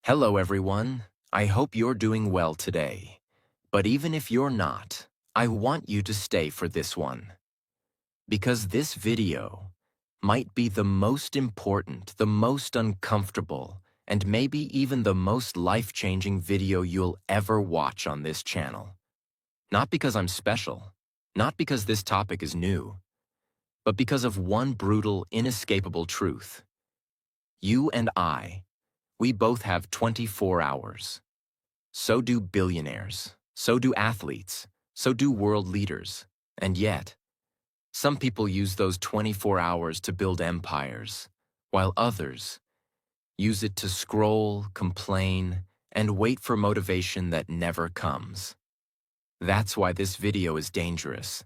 Hello everyone, I hope you're doing well today. But even if you're not, I want you to stay for this one. Because this video might be the most important, the most uncomfortable, and maybe even the most life-changing video you'll ever watch on this channel. Not because I'm special, not because this topic is new, but because of one brutal, inescapable truth. You and I, we both have 24 hours. So do billionaires, so do athletes, so do world leaders. And yet, some people use those 24 hours to build empires, while others use it to scroll, complain, and wait for motivation that never comes. That's why this video is dangerous,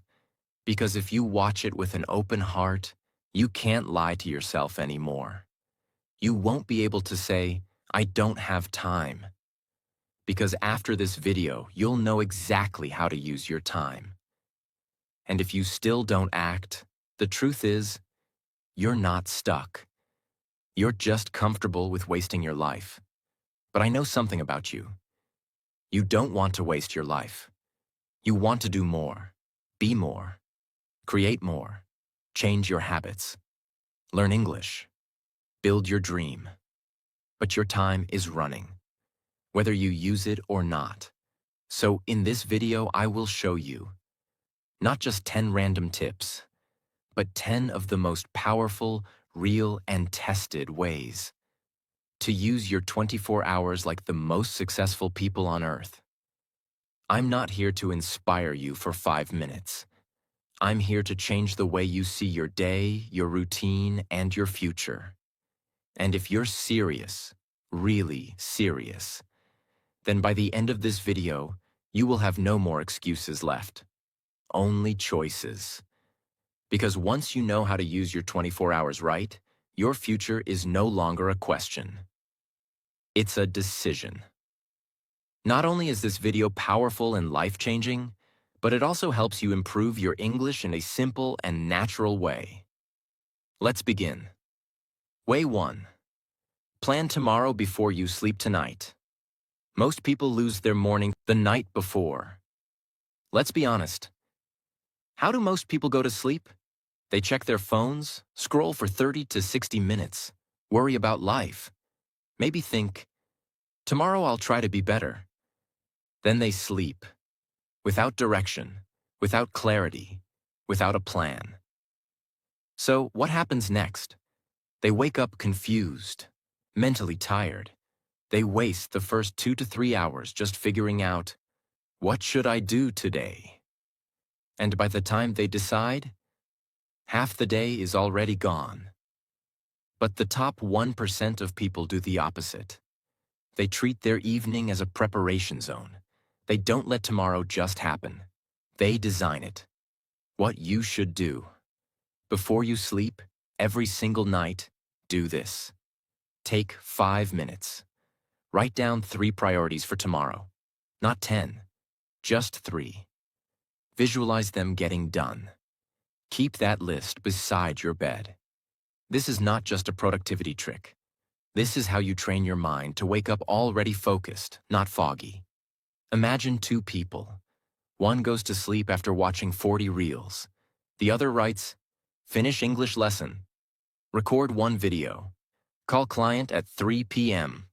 because if you watch it with an open heart, you can't lie to yourself anymore. You won't be able to say, "I don't have time." Because after this video, you'll know exactly how to use your time. And if you still don't act, the truth is, you're not stuck. You're just comfortable with wasting your life. But I know something about you. You don't want to waste your life. You want to do more, be more, create more, change your habits, learn English, build your dream. But your time is running, whether you use it or not. So in this video, I will show you not just 10 random tips, but 10 of the most powerful, real, and tested ways to use your 24 hours like the most successful people on earth. I'm not here to inspire you for 5 minutes. I'm here to change the way you see your day, your routine, and your future. And if you're serious, really serious, then by the end of this video, you will have no more excuses left. Only choices. Because once you know how to use your 24 hours right, your future is no longer a question. It's a decision. Not only is this video powerful and life-changing, but it also helps you improve your English in a simple and natural way. Let's begin. Way 1. Plan tomorrow before you sleep tonight. Most people lose their morning the night before. Let's be honest. How do most people go to sleep? They check their phones, scroll for 30 to 60 minutes, worry about life. Maybe think, tomorrow I'll try to be better. Then they sleep, without direction, without clarity, without a plan. So what happens next? They wake up confused, mentally tired. They waste the first 2 to 3 hours just figuring out, what should I do today? And by the time they decide, half the day is already gone. But the top 1% of people do the opposite. They treat their evening as a preparation zone. They don't let tomorrow just happen. They design it. What you should do. Before you sleep, every single night, do this. Take 5 minutes. Write down 3 priorities for tomorrow. Not 10, just 3. Visualize them getting done. Keep that list beside your bed. This is not just a productivity trick. This is how you train your mind to wake up already focused, not foggy. Imagine 2 people. One goes to sleep after watching 40 reels. The other writes, finish English lesson. Record 1 video. Call client at 3 p.m.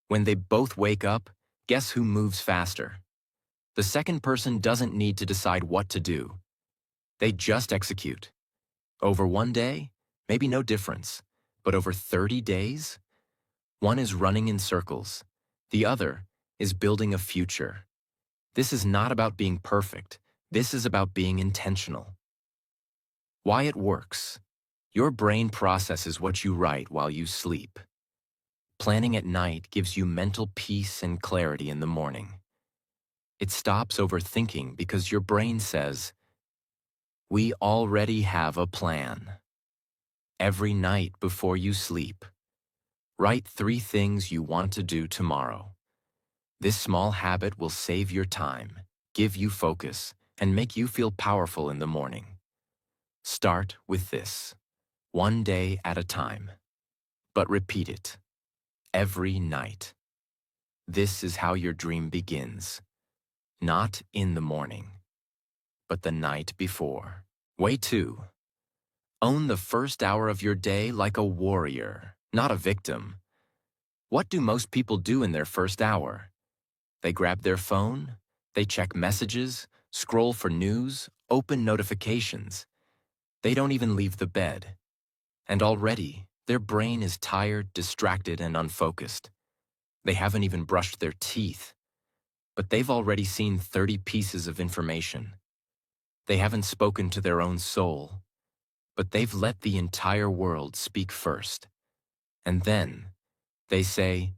When they both wake up, guess who moves faster? The second person doesn't need to decide what to do. They just execute. Over 1 day, maybe no difference. But over 30 days, one is running in circles. The other is building a future. This is not about being perfect. This is about being intentional. Why it works. Your brain processes what you write while you sleep. Planning at night gives you mental peace and clarity in the morning. It stops overthinking because your brain says, we already have a plan. Every night before you sleep, write 3 things you want to do tomorrow. This small habit will save your time, give you focus, and make you feel powerful in the morning. Start with this, 1 day at a time. But repeat it. every night. This is how your dream begins. Not in the morning, but the night before. Way 2. Own the first hour of your day like a warrior, not a victim. What do most people do in their first hour? They grab their phone, they check messages, scroll for news, open notifications. They don't even leave the bed. And already, their brain is tired, distracted, and unfocused. They haven't even brushed their teeth, but they've already seen 30 pieces of information. They haven't spoken to their own soul, but they've let the entire world speak first. And then, they say,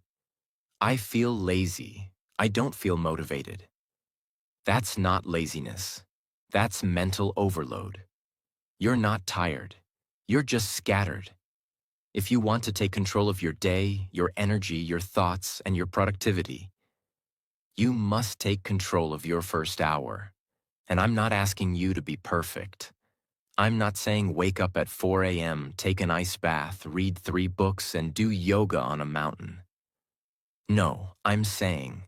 I feel lazy. I don't feel motivated. That's not laziness. That's mental overload. You're not tired. You're just scattered. If you want to take control of your day, your energy, your thoughts, and your productivity, you must take control of your first hour. And I'm not asking you to be perfect. I'm not saying wake up at 4 a.m., take an ice bath, read 3 books, and do yoga on a mountain. No, I'm saying,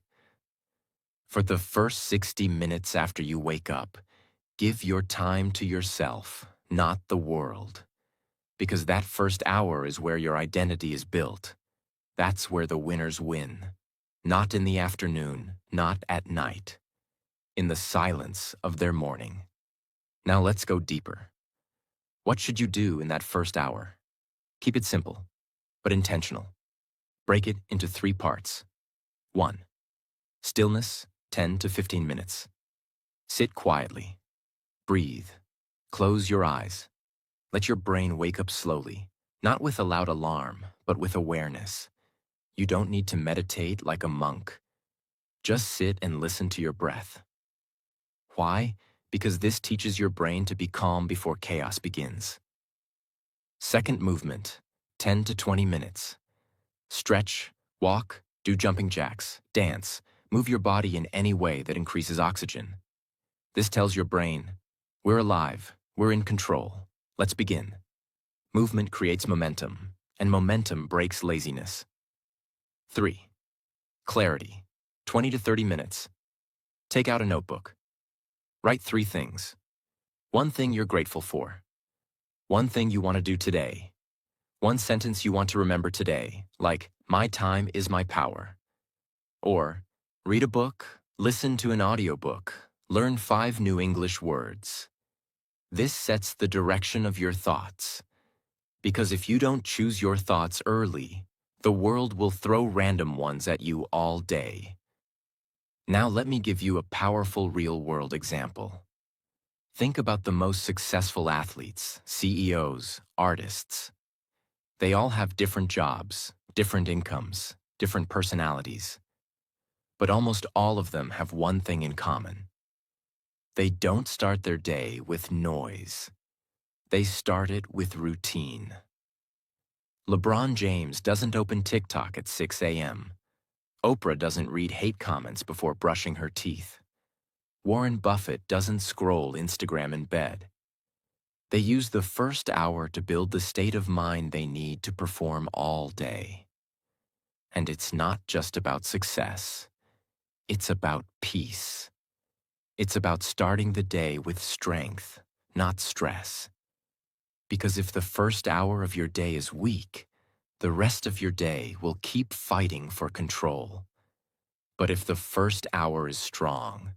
for the first 60 minutes after you wake up, give your time to yourself, not the world. Because that first hour is where your identity is built. That's where the winners win. Not in the afternoon, not at night. In the silence of their morning. Now let's go deeper. What should you do in that first hour? Keep it simple, but intentional. Break it into 3 parts. 1. Stillness, 10 to 15 minutes. Sit quietly. Breathe. Close your eyes. Let your brain wake up slowly, not with a loud alarm, but with awareness. You don't need to meditate like a monk. Just sit and listen to your breath. Why? Because this teaches your brain to be calm before chaos begins. Second movement, 10 to 20 minutes. Stretch, walk, do jumping jacks, dance, move your body in any way that increases oxygen. This tells your brain, we're alive, we're in control. Let's begin. Movement creates momentum, and momentum breaks laziness. 3. Clarity, 20 to 30 minutes. Take out a notebook. Write 3 things. 1 thing you're grateful for. 1 thing you want to do today. 1 sentence you want to remember today, like, my time is my power. Or, read a book, listen to an audiobook, learn 5 new English words. This sets the direction of your thoughts. Because if you don't choose your thoughts early, the world will throw random ones at you all day. Now let me give you a powerful real-world example. Think about the most successful athletes, CEOs, artists. They all have different jobs, different incomes, different personalities. But almost all of them have one thing in common. They don't start their day with noise. They start it with routine. LeBron James doesn't open TikTok at 6 a.m. Oprah doesn't read hate comments before brushing her teeth. Warren Buffett doesn't scroll Instagram in bed. They use the first hour to build the state of mind they need to perform all day. And it's not just about success. It's about peace. It's about starting the day with strength, not stress. Because if the first hour of your day is weak, the rest of your day will keep fighting for control. But if the first hour is strong,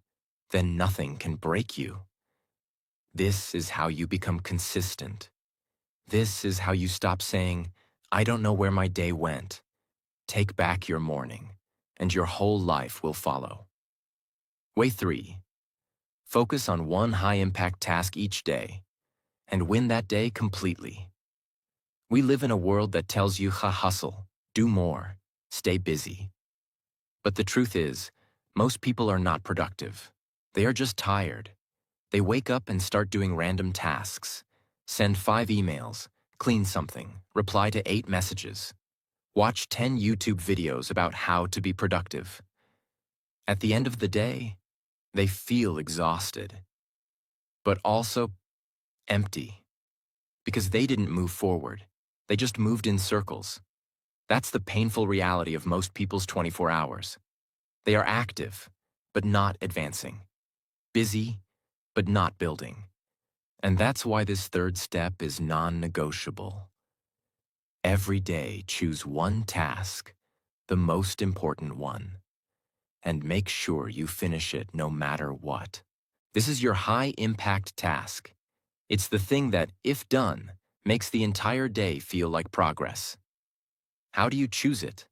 then nothing can break you. This is how you become consistent. This is how you stop saying, I don't know where my day went. Take back your morning, and your whole life will follow. Way 3. Focus on one high-impact task each day, and win that day completely. We live in a world that tells you, hustle, do more, stay busy. But the truth is, most people are not productive. They are just tired. They wake up and start doing random tasks. Send 5 emails, clean something, reply to 8 messages. Watch 10 YouTube videos about how to be productive. At the end of the day, they feel exhausted, but also empty, because they didn't move forward. They just moved in circles. That's the painful reality of most people's 24 hours. They are active, but not advancing. Busy, but not building. And that's why this third step is non-negotiable. Every day, choose one task, the most important one, and make sure you finish it no matter what. This is your high-impact task. It's the thing that, if done, makes the entire day feel like progress. How do you choose it?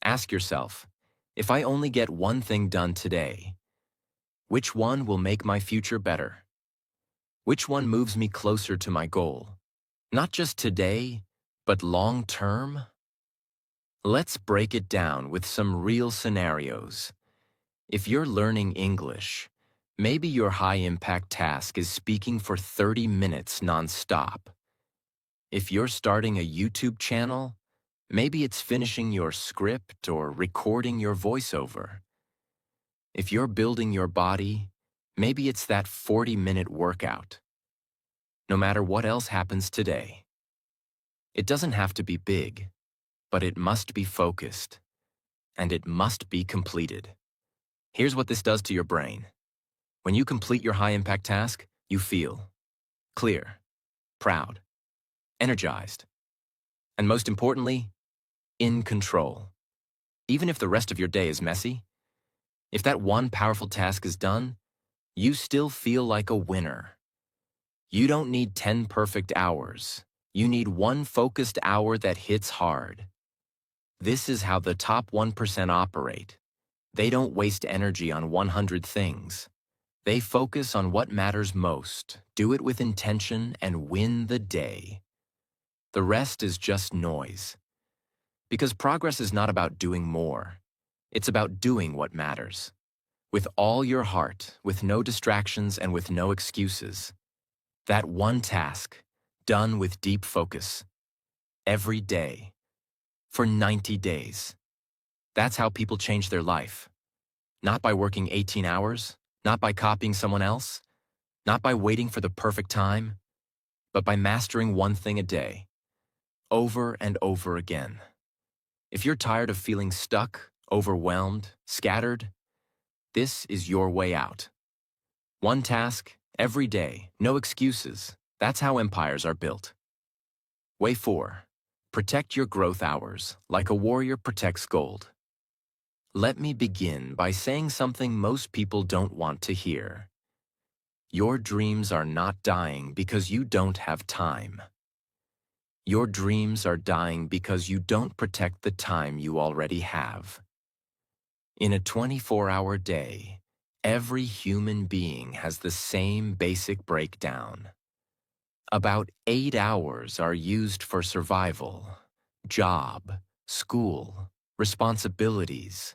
Ask yourself, if I only get one thing done today, which one will make my future better? Which one moves me closer to my goal? Not just today, but long-term? Let's break it down with some real scenarios. If you're learning English, maybe your high-impact task is speaking for 30 minutes non-stop. If you're starting a YouTube channel, maybe it's finishing your script or recording your voiceover. If you're building your body, maybe it's that 40-minute workout. No matter what else happens today. It doesn't have to be big, but it must be focused, and it must be completed. Here's what this does to your brain. When you complete your high-impact task, you feel clear, proud, energized, and most importantly, in control. Even if the rest of your day is messy, if that one powerful task is done, you still feel like a winner. You don't need 10 perfect hours. You need one focused hour that hits hard. This is how the top 1% operate. They don't waste energy on 100 things. They focus on what matters most, do it with intention, and win the day. The rest is just noise. Because progress is not about doing more. It's about doing what matters. With all your heart, with no distractions, and with no excuses. That one task, done with deep focus. Every day. For 90 days. That's how people change their life. Not by working 18 hours, not by copying someone else, not by waiting for the perfect time, but by mastering one thing a day, over and over again. If you're tired of feeling stuck, overwhelmed, scattered, this is your way out. One task, every day, no excuses. That's how empires are built. Way 4. Protect your growth hours, like a warrior protects gold. Let me begin by saying something most people don't want to hear. Your dreams are not dying because you don't have time. Your dreams are dying because you don't protect the time you already have. In a 24-hour day, every human being has the same basic breakdown. About 8 hours are used for survival, job, school, responsibilities.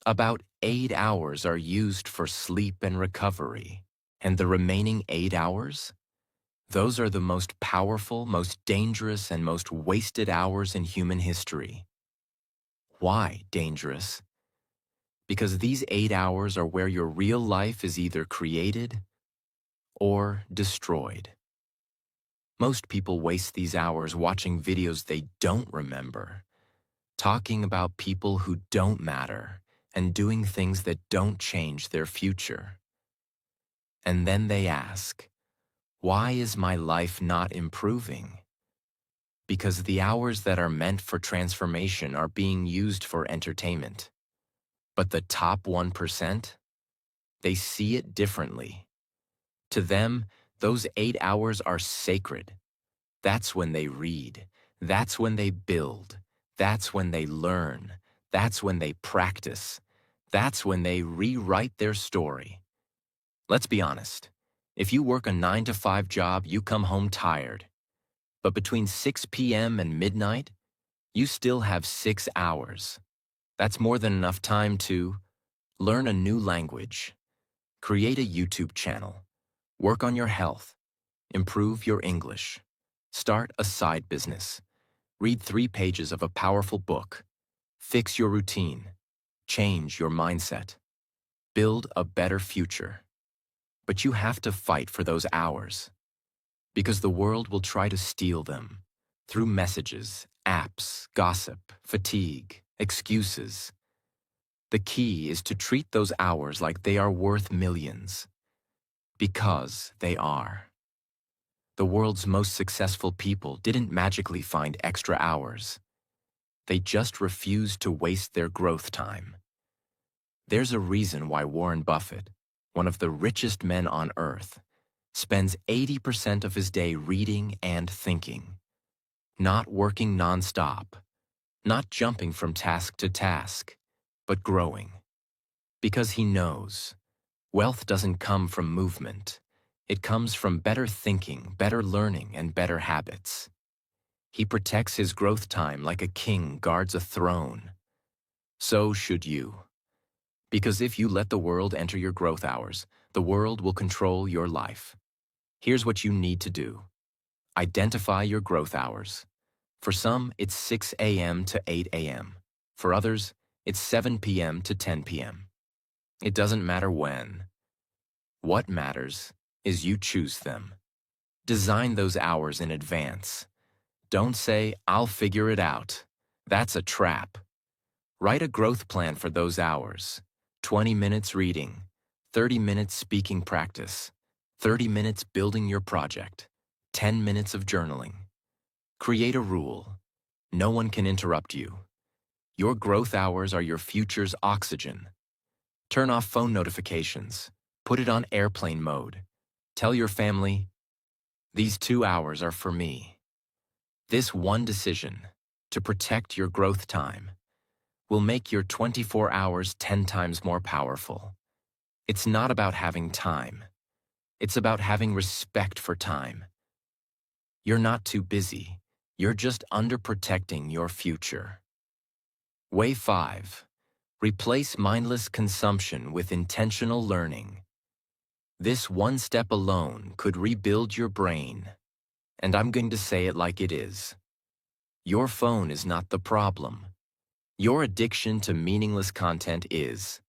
About 8 hours are used for sleep and recovery. And the remaining 8 hours? Those are the most powerful, most dangerous, and most wasted hours in human history. Why dangerous? Because these 8 hours are where your real life is either created or destroyed. Most people waste these hours watching videos they don't remember, talking about people who don't matter, and doing things that don't change their future. And then they ask, why is my life not improving? Because the hours that are meant for transformation are being used for entertainment. But the top 1%? They see it differently. To them, those 8 hours are sacred. That's when they read. That's when they build. That's when they learn. That's when they practice. That's when they rewrite their story. Let's be honest. If you work a 9-to-5 job, you come home tired. But between 6 p.m. and midnight, you still have 6 hours. That's more than enough time to learn a new language, create a YouTube channel, work on your health, improve your English, start a side business, read 3 pages of a powerful book, fix your routine, change your mindset, build a better future. But you have to fight for those hours, because the world will try to steal them, through messages, apps, gossip, fatigue, excuses. The key is to treat those hours like they are worth millions, because they are. The world's most successful people didn't magically find extra hours. They just refused to waste their growth time. There's a reason why Warren Buffett, one of the richest men on earth, spends 80% of his day reading and thinking, not working nonstop, not jumping from task to task, but growing. Because he knows wealth doesn't come from movement. It comes from better thinking, better learning, and better habits. He protects his growth time like a king guards a throne. So should you. Because if you let the world enter your growth hours, the world will control your life. Here's what you need to do. Identify your growth hours. For some, it's 6 a.m. to 8 a.m. For others, it's 7 p.m. to 10 p.m. It doesn't matter when. What matters is you choose them. Design those hours in advance. Don't say, "I'll figure it out." That's a trap. Write a growth plan for those hours. 20 minutes reading, 30 minutes speaking practice, 30 minutes building your project, 10 minutes of journaling. Create a rule. No one can interrupt you. Your growth hours are your future's oxygen. Turn off phone notifications. Put it on airplane mode. Tell your family, "These 2 hours are for me." This one decision, to protect your growth time, will make your 24 hours 10 times more powerful. It's not about having time. It's about having respect for time. You're not too busy. You're just underprotecting your future. Way 5. Replace mindless consumption with intentional learning. This one step alone could rebuild your brain. And I'm going to say it like it is. Your phone is not the problem. Your addiction to meaningless content is.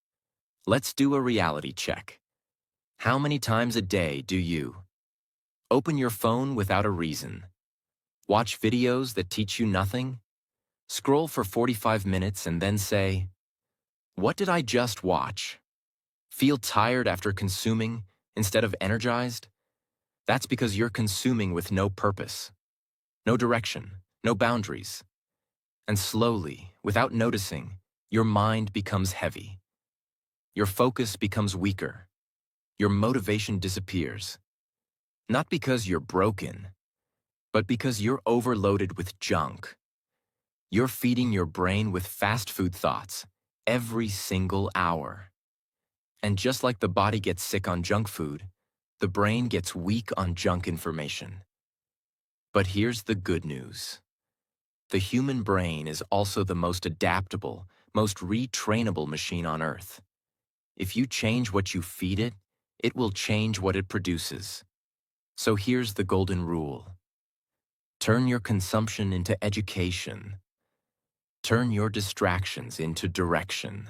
Let's do a reality check. How many times a day do you open your phone without a reason? Watch videos that teach you nothing? Scroll for 45 minutes and then say, "What did I just watch?" Feel tired after consuming instead of energized? That's because you're consuming with no purpose, no direction, no boundaries. And slowly, without noticing, your mind becomes heavy. Your focus becomes weaker. Your motivation disappears. Not because you're broken, but because you're overloaded with junk. You're feeding your brain with fast food thoughts every single hour. And just like the body gets sick on junk food, the brain gets weak on junk information. But here's the good news. The human brain is also the most adaptable, most retrainable machine on Earth. If you change what you feed it, it will change what it produces. So here's the golden rule. Turn your consumption into education. Turn your distractions into direction.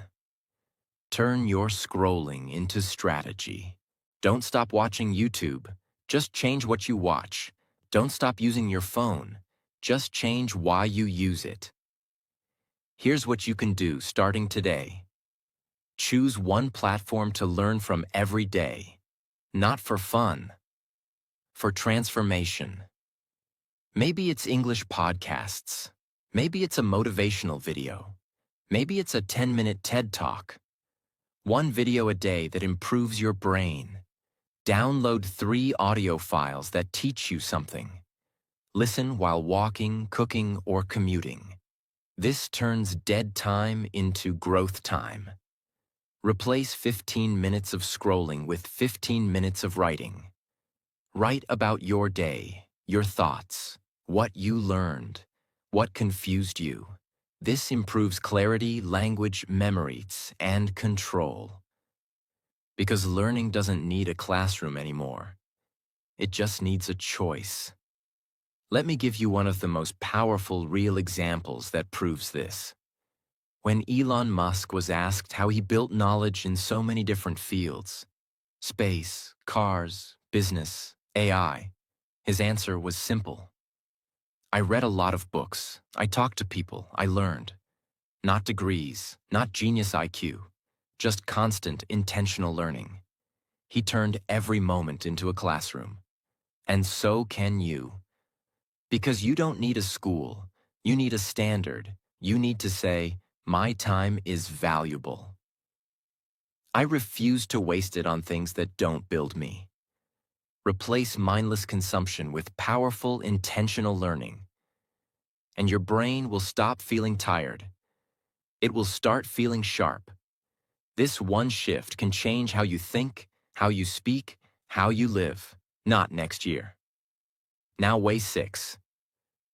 Turn your scrolling into strategy. Don't stop watching YouTube. Just change what you watch. Don't stop using your phone. Just change why you use it. Here's what you can do starting today. Choose one platform to learn from every day. Not for fun, for transformation. Maybe it's English podcasts. Maybe it's a motivational video. Maybe it's a 10-minute TED Talk. One video a day that improves your brain. Download 3 audio files that teach you something. Listen while walking, cooking, or commuting. This turns dead time into growth time. Replace 15 minutes of scrolling with 15 minutes of writing. Write about your day, your thoughts, what you learned, what confused you. This improves clarity, language, memories, and control. Because learning doesn't need a classroom anymore. It just needs a choice. Let me give you one of the most powerful real examples that proves this. When Elon Musk was asked how he built knowledge in so many different fields, space, cars, business, AI, his answer was simple. I read a lot of books. I talked to people. I learned. Not degrees, not genius IQ, just constant, intentional learning. He turned every moment into a classroom. And so can you. Because you don't need a school. You need a standard. You need to say, my time is valuable. I refuse to waste it on things that don't build me. Replace mindless consumption with powerful, intentional learning. And your brain will stop feeling tired. It will start feeling sharp. This one shift can change how you think, how you speak, how you live, not next year. Now way 6.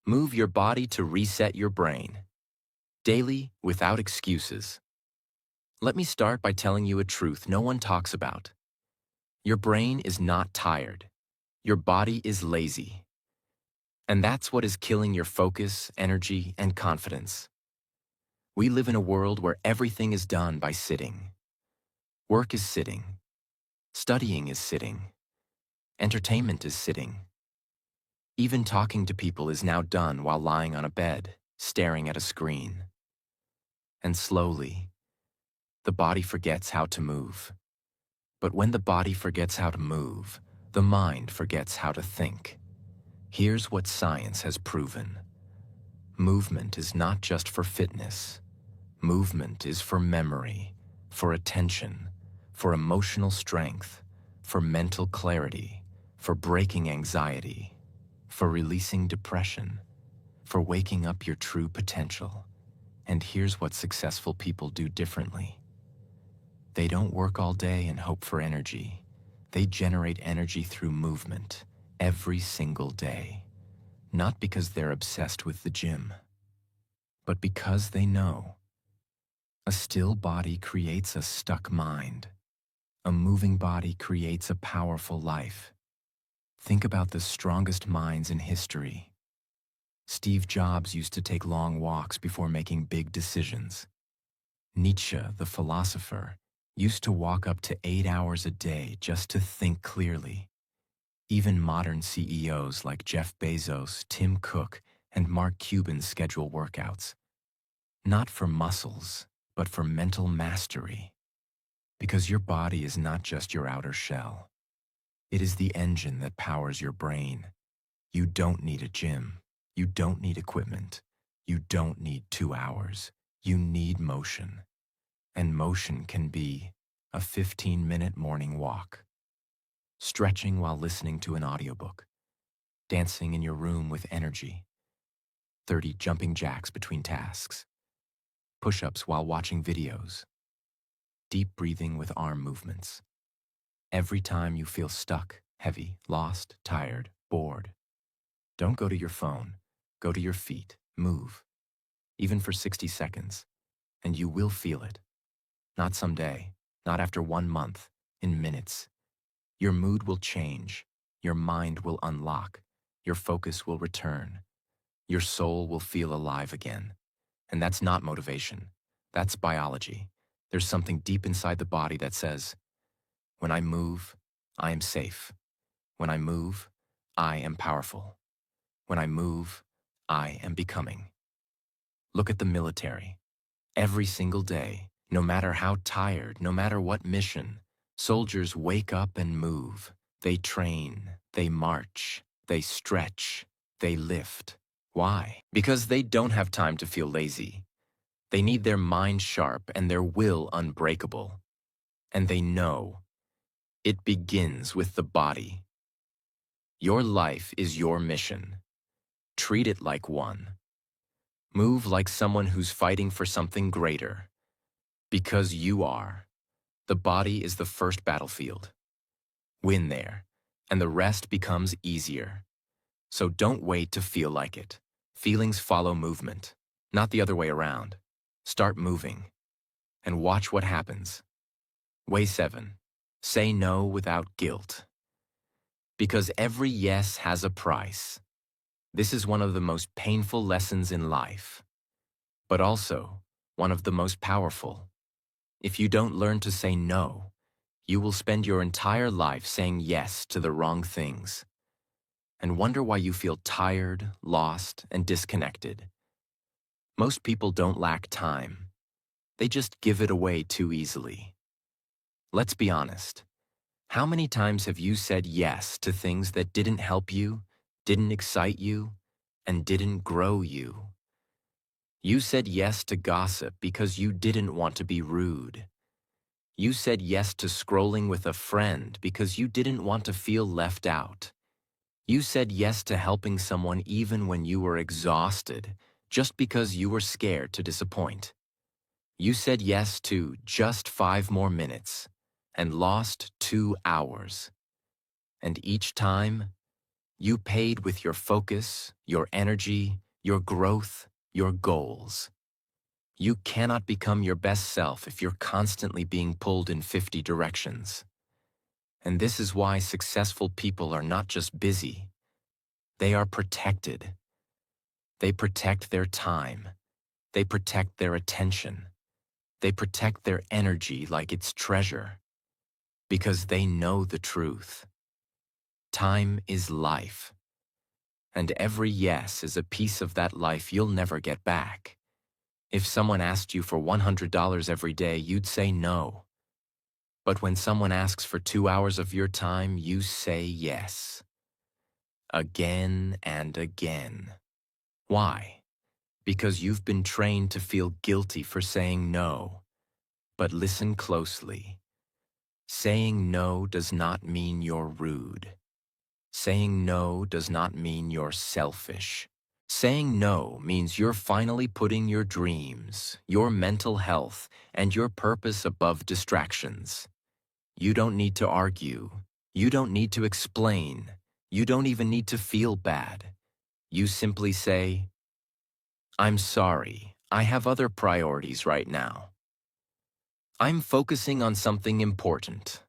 Move your body to reset your brain. Daily, without excuses. Let me start by telling you a truth no one talks about. Your brain is not tired. Your body is lazy. And that's what is killing your focus, energy, and confidence. We live in a world where everything is done by sitting. Work is sitting. Studying is sitting. Entertainment is sitting. Even talking to people is now done while lying on a bed, staring at a screen. And slowly, the body forgets how to move. But when the body forgets how to move, the mind forgets how to think. Here's what science has proven. Movement is not just for fitness. Movement is for memory, for attention, for emotional strength, for mental clarity, for breaking anxiety, for releasing depression, for waking up your true potential. And here's what successful people do differently. They don't work all day and hope for energy. They generate energy through movement every single day. Not because they're obsessed with the gym, but because they know a still body creates a stuck mind. A moving body creates a powerful life. Think about the strongest minds in history. Steve Jobs used to take long walks before making big decisions. Nietzsche, the philosopher, used to walk up to 8 hours a day just to think clearly. Even modern CEOs like Jeff Bezos, Tim Cook, and Mark Cuban schedule workouts. Not for muscles, but for mental mastery. Because your body is not just your outer shell. It is the engine that powers your brain. You don't need a gym. You don't need equipment. You don't need 2 hours. You need motion. And motion can be a 15-minute morning walk, stretching while listening to an audiobook, dancing in your room with energy, 30 jumping jacks between tasks, push-ups while watching videos, deep breathing with arm movements. Every time you feel stuck, heavy, lost, tired, bored, don't go to your phone. Go to your feet. Move. Even for 60 seconds. And you will feel it. Not someday. Not after 1 month. In minutes. Your mood will change. Your mind will unlock. Your focus will return. Your soul will feel alive again. And that's not motivation. That's biology. There's something deep inside the body that says, when I move, I am safe. When I move, I am powerful. When I move, I am becoming. Look at the military. Every single day, no matter how tired, no matter what mission, soldiers wake up and move. They train, they march, they stretch, they lift. Why? Because they don't have time to feel lazy. They need their mind sharp and their will unbreakable. And they know it begins with the body. Your life is your mission. Treat it like one. Move like someone who's fighting for something greater. Because you are. The body is the first battlefield. Win there, and the rest becomes easier. So don't wait to feel like it. Feelings follow movement, not the other way around. Start moving, and watch what happens. Way 7. Say no without guilt. Because every yes has a price. This is one of the most painful lessons in life, but also one of the most powerful. If you don't learn to say no, you will spend your entire life saying yes to the wrong things. and wonder why you feel tired, lost, and disconnected. Most people don't lack time. They just give it away too easily. Let's be honest. How many times have you said yes to things that didn't help you, didn't excite you, and didn't grow you? You said yes to gossip because you didn't want to be rude. You said yes to scrolling with a friend because you didn't want to feel left out. You said yes to helping someone even when you were exhausted, just because you were scared to disappoint. You said yes to just 5 more minutes and lost 2 hours. And each time, you paid with your focus, your energy, your growth, your goals. You cannot become your best self if you're constantly being pulled in 50 directions. And this is why successful people are not just busy, they are protected. They protect their time. They protect their attention. They protect their energy like it's treasure. Because they know the truth. Time is life. And every yes is a piece of that life you'll never get back. If someone asked you for $100 every day, you'd say no. But when someone asks for 2 hours of your time, you say yes. Again and again. Why? Because you've been trained to feel guilty for saying no. But listen closely. Saying no does not mean you're rude. Saying no does not mean you're selfish. Saying no means you're finally putting your dreams, your mental health, and your purpose above distractions. You don't need to argue. You don't need to explain. You don't even need to feel bad. You simply say, "I'm sorry, I have other priorities right now. I'm focusing on something important.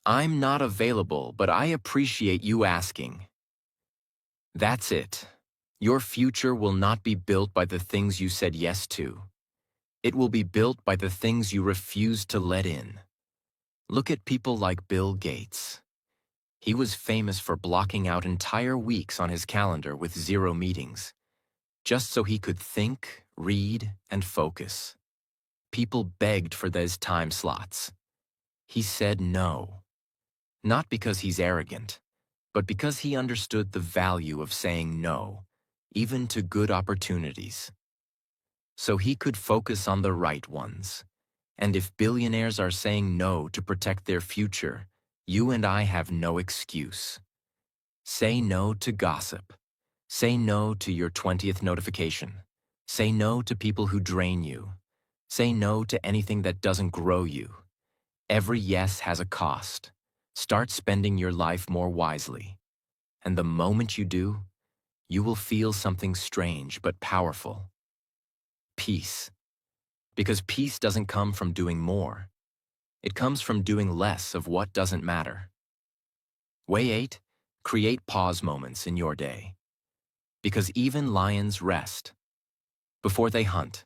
I'm not available, but I appreciate you asking." That's it. Your future will not be built by the things you said yes to. It will be built by the things you refuse to let in. Look at people like Bill Gates. He was famous for blocking out entire weeks on his calendar with 0 meetings, just so he could think, read, and focus. People begged for those time slots. He said no. Not because he's arrogant, but because he understood the value of saying no, even to good opportunities. So he could focus on the right ones. And if billionaires are saying no to protect their future, you and I have no excuse. Say no to gossip. Say no to your 20th notification. Say no to people who drain you. Say no to anything that doesn't grow you. Every yes has a cost. Start spending your life more wisely. And the moment you do, you will feel something strange but powerful. Peace. Because peace doesn't come from doing more. It comes from doing less of what doesn't matter. Way 8. Create pause moments in your day. Because even lions rest before they hunt.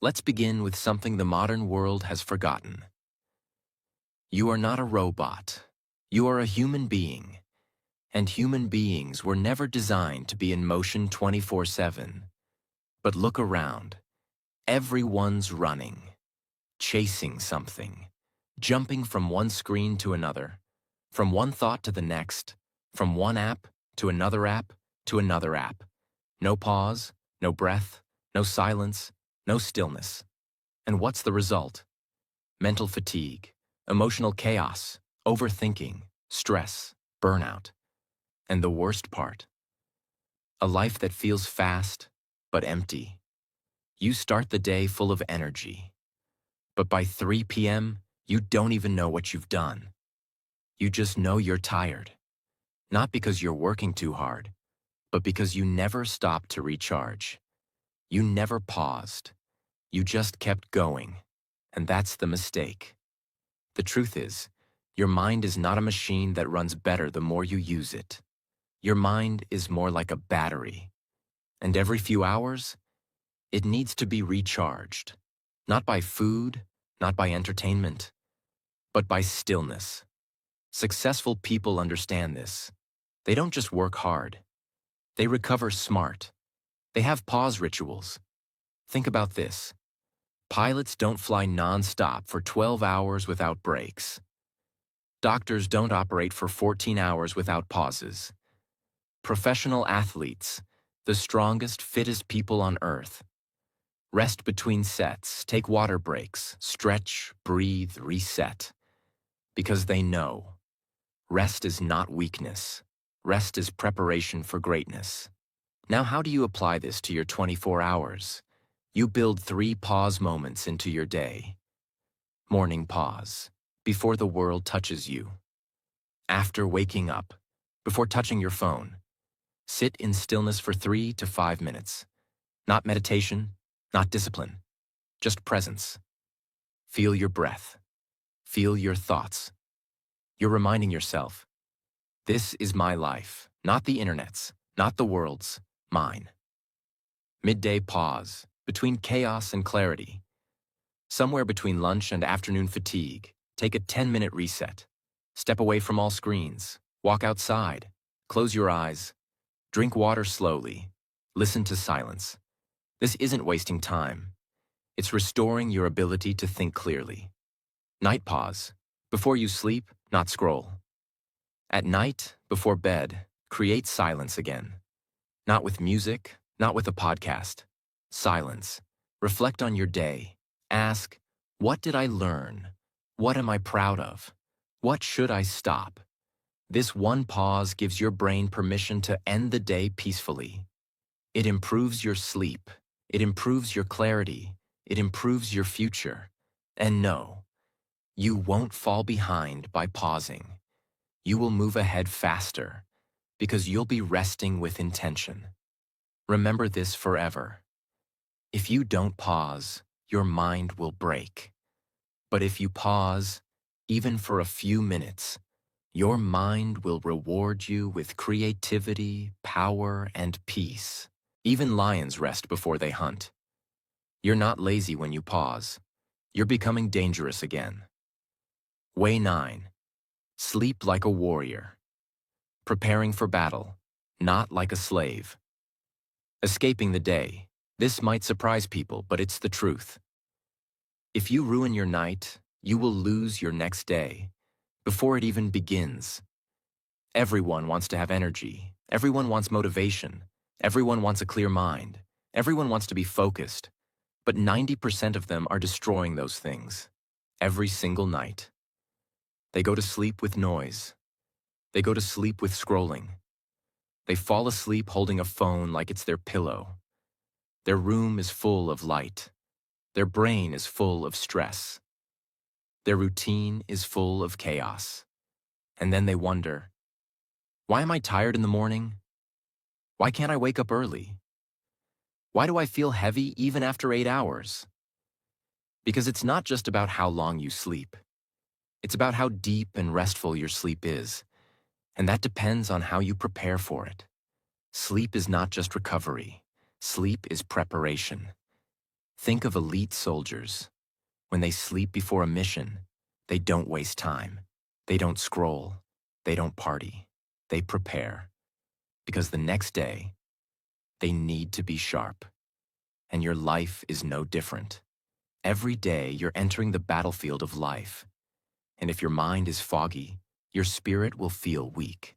Let's begin with something the modern world has forgotten. You are not a robot. You are a human being. And human beings were never designed to be in motion 24/7. But look around. Everyone's running, chasing something, jumping from one screen to another, from one thought to the next, from one app to another app to another app. No pause, no breath, no silence, no stillness. And what's the result? Mental fatigue, emotional chaos, overthinking, stress, burnout. And the worst part, a life that feels fast but empty. You start the day full of energy, but by 3 p.m., you don't even know what you've done. You just know you're tired. Not because you're working too hard, but because you never stopped to recharge. You never paused. You just kept going. And that's the mistake. The truth is, your mind is not a machine that runs better the more you use it. Your mind is more like a battery. And every few hours, it needs to be recharged. Not by food, not by entertainment, but by stillness. Successful people understand this. They don't just work hard. They recover smart. They have pause rituals. Think about this. Pilots don't fly non-stop for 12 hours without breaks. Doctors don't operate for 14 hours without pauses. Professional athletes, the strongest, fittest people on earth, rest between sets, take water breaks, stretch, breathe, reset. Because they know rest is not weakness. Rest is preparation for greatness. Now, how do you apply this to your 24 hours? You build 3 pause moments into your day. Morning pause, before the world touches you. After waking up, before touching your phone. Sit in stillness for 3 to 5 minutes. Not meditation, not discipline, just presence. Feel your breath. Feel your thoughts. You're reminding yourself, this is my life, not the internet's, not the world's, mine. Midday pause, between chaos and clarity. Somewhere between lunch and afternoon fatigue, take a 10-minute reset. Step away from all screens, walk outside, close your eyes, drink water slowly, listen to silence. This isn't wasting time. It's restoring your ability to think clearly. Night pause, before you sleep, not scroll. At night, before bed, create silence again. Not with music, not with a podcast. Silence. Reflect on your day. Ask, what did I learn? What am I proud of? What should I stop? This one pause gives your brain permission to end the day peacefully. It improves your sleep. It improves your clarity. It improves your future. And no, you won't fall behind by pausing. You will move ahead faster because you'll be resting with intention. Remember this forever. If you don't pause, your mind will break. But if you pause, even for a few minutes, your mind will reward you with creativity, power, and peace. Even lions rest before they hunt. You're not lazy when you pause. You're becoming dangerous again. Way 9. Sleep like a warrior. Preparing for battle, not like a slave. Escaping the day. This might surprise people, but it's the truth. If you ruin your night, you will lose your next day before it even begins. Everyone wants to have energy. Everyone wants motivation. Everyone wants a clear mind. Everyone wants to be focused. But 90% of them are destroying those things every single night. They go to sleep with noise. They go to sleep with scrolling. They fall asleep holding a phone like it's their pillow. Their room is full of light. Their brain is full of stress. Their routine is full of chaos. And then they wonder, why am I tired in the morning? Why can't I wake up early? Why do I feel heavy even after 8 hours? Because it's not just about how long you sleep. It's about how deep and restful your sleep is. And that depends on how you prepare for it. Sleep is not just recovery. Sleep is preparation. Think of elite soldiers. When they sleep before a mission, they don't waste time. They don't scroll. They don't party. They prepare. Because the next day, they need to be sharp. And your life is no different. Every day, you're entering the battlefield of life. And if your mind is foggy, your spirit will feel weak.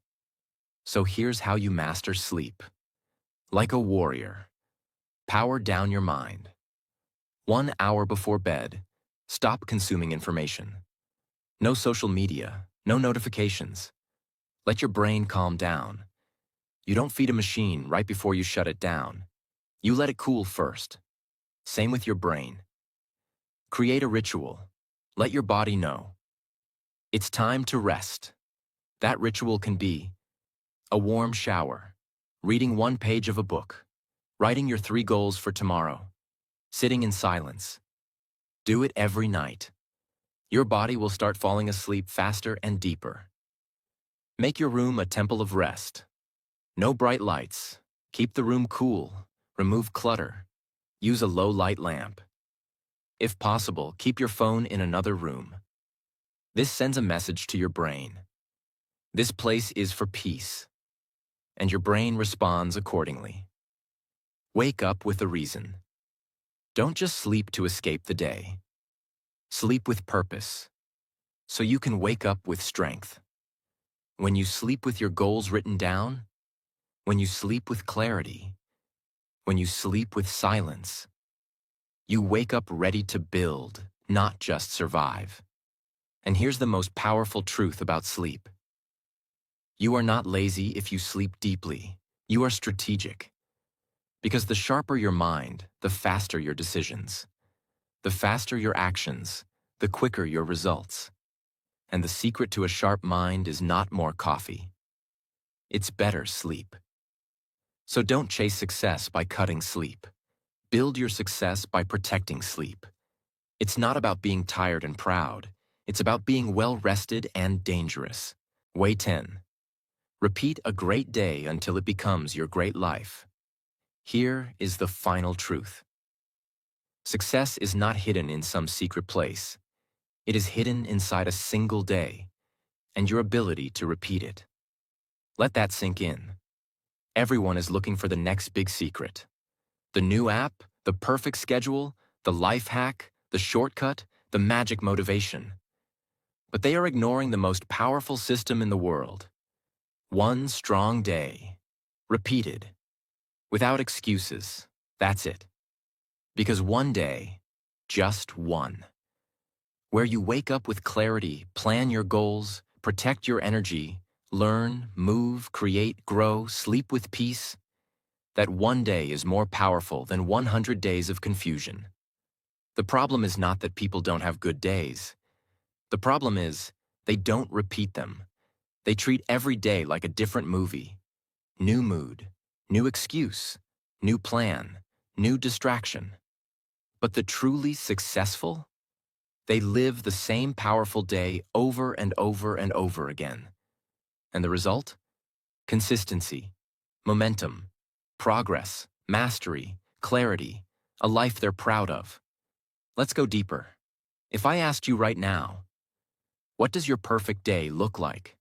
So here's how you master sleep. Like a warrior, power down your mind. 1 hour before bed, stop consuming information. No social media, no notifications. Let your brain calm down. You don't feed a machine right before you shut it down. You let it cool first. Same with your brain. Create a ritual. Let your body know. It's time to rest. That ritual can be a warm shower, reading 1 page of a book, writing your 3 goals for tomorrow, sitting in silence. Do it every night. Your body will start falling asleep faster and deeper. Make your room a temple of rest. No bright lights. Keep the room cool. Remove clutter. Use a low-light lamp. If possible, keep your phone in another room. This sends a message to your brain. This place is for peace. and your brain responds accordingly. Wake up with a reason. Don't just sleep to escape the day. Sleep with purpose, so you can wake up with strength. When you sleep with your goals written down, when you sleep with clarity, when you sleep with silence, you wake up ready to build, not just survive. And here's the most powerful truth about sleep. You are not lazy if you sleep deeply. You are strategic. Because the sharper your mind, the faster your decisions. The faster your actions, the quicker your results. And the secret to a sharp mind is not more coffee. It's better sleep. So don't chase success by cutting sleep. Build your success by protecting sleep. It's not about being tired and proud. It's about being well-rested and dangerous. Way 10. Repeat a great day until it becomes your great life. Here is the final truth. Success is not hidden in some secret place. It is hidden inside a single day, and your ability to repeat it. Let that sink in. Everyone is looking for the next big secret. The new app, the perfect schedule, the life hack, the shortcut, the magic motivation. But they are ignoring the most powerful system in the world. One strong day. Repeated. Without excuses. That's it. Because one day, just one, where you wake up with clarity, plan your goals, protect your energy, learn, move, create, grow, sleep with peace, that one day is more powerful than 100 days of confusion. The problem is not that people don't have good days. The problem is they don't repeat them. They treat every day like a different movie. New mood, new excuse, new plan, new distraction. But the truly successful? They live the same powerful day over and over and over again. And the result? Consistency, momentum, progress, mastery, clarity, a life they're proud of. Let's go deeper. If I asked you right now, what does your perfect day look like?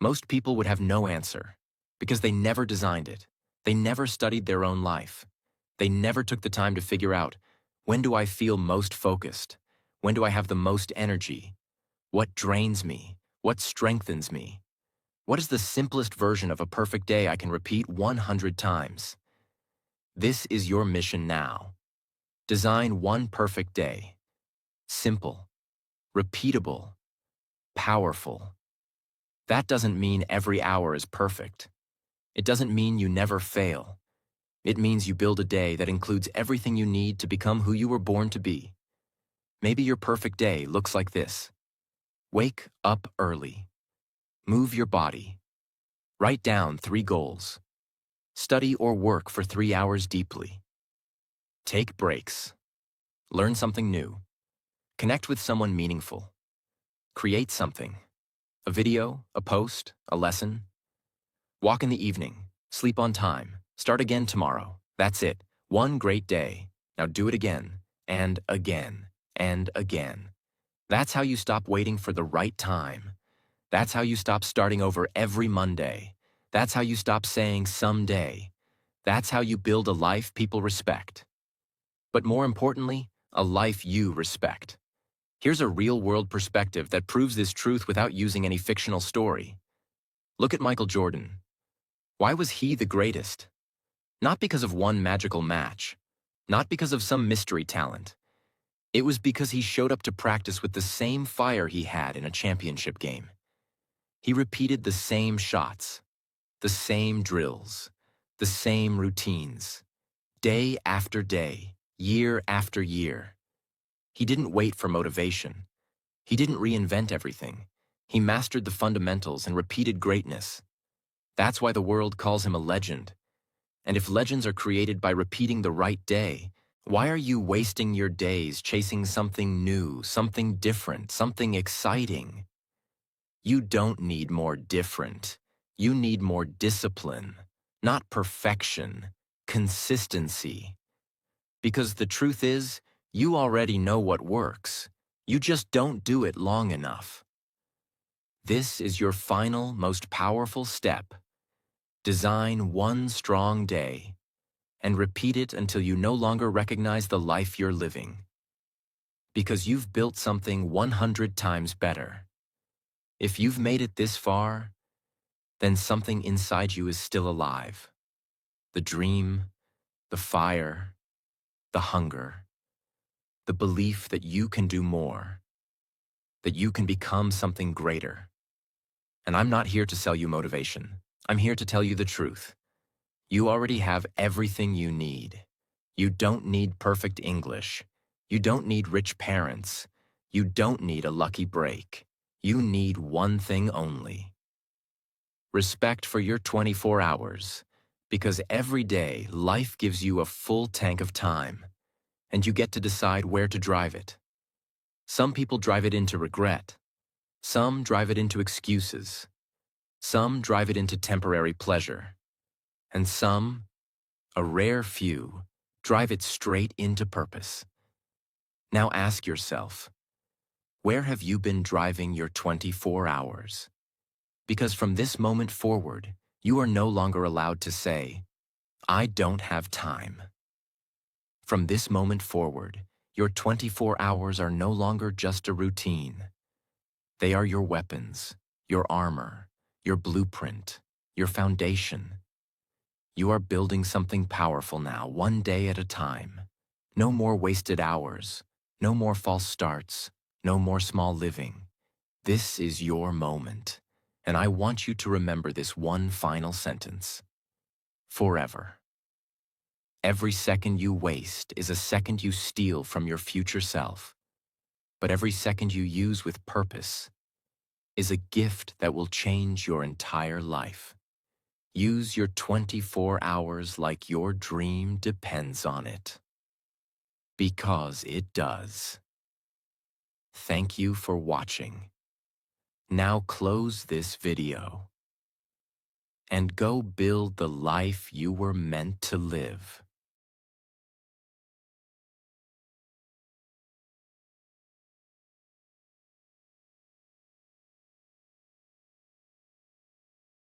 Most people would have no answer, because they never designed it. They never studied their own life. They never took the time to figure out, when do I feel most focused? When do I have the most energy? What drains me? What strengthens me? What is the simplest version of a perfect day I can repeat 100 times? This is your mission now. Design one perfect day. Simple, repeatable, powerful. That doesn't mean every hour is perfect. It doesn't mean you never fail. It means you build a day that includes everything you need to become who you were born to be. Maybe your perfect day looks like this. Wake up early. Move your body. Write down 3 goals. Study or work for 3 hours deeply. Take breaks. Learn something new. Connect with someone meaningful. Create something. A video, a post, a lesson. Walk in the evening. Sleep on time. Start again tomorrow. That's it. One great day. Now do it again, and again, and again. That's how you stop waiting for the right time. That's how you stop starting over every Monday. That's how you stop saying someday. That's how you build a life people respect. But more importantly, a life you respect. Here's a real-world perspective that proves this truth without using any fictional story. Look at Michael Jordan. Why was he the greatest? Not because of one magical match. Not because of some mystery talent. It was because he showed up to practice with the same fire he had in a championship game. He repeated the same shots, the same drills, the same routines, day after day, year after year. He didn't wait for motivation. He didn't reinvent everything. He mastered the fundamentals and repeated greatness. That's why the world calls him a legend. And if legends are created by repeating the right day, why are you wasting your days chasing something new, something different, something exciting? You don't need more different. You need more discipline, not perfection, consistency. Because the truth is, you already know what works. You just don't do it long enough. This is your final, most powerful step. Design one strong day and repeat it until you no longer recognize the life you're living. Because you've built something 100 times better. If you've made it this far, then something inside you is still alive. The dream, the fire, the hunger, the belief that you can do more, that you can become something greater. And I'm not here to sell you motivation. I'm here to tell you the truth. You already have everything you need. You don't need perfect English. You don't need rich parents. You don't need a lucky break. You need one thing only: respect for your 24 hours. Because every day, life gives you a full tank of time, and you get to decide where to drive it. Some people drive it into regret. Some drive it into excuses. Some drive it into temporary pleasure. And some, a rare few, drive it straight into purpose. Now ask yourself, where have you been driving your 24 hours? Because from this moment forward, you are no longer allowed to say, "I don't have time." From this moment forward, your 24 hours are no longer just a routine. They are your weapons, your armor, your blueprint, your foundation. You are building something powerful now, one day at a time. No more wasted hours, no more false starts, no more small living. This is your moment, and I want you to remember this one final sentence: forever. Every second you waste is a second you steal from your future self, but every second you use with purpose is a gift that will change your entire life. Use your 24 hours like your dream depends on it. Because it does. Thank you for watching. Now close this video and go build the life you were meant to live.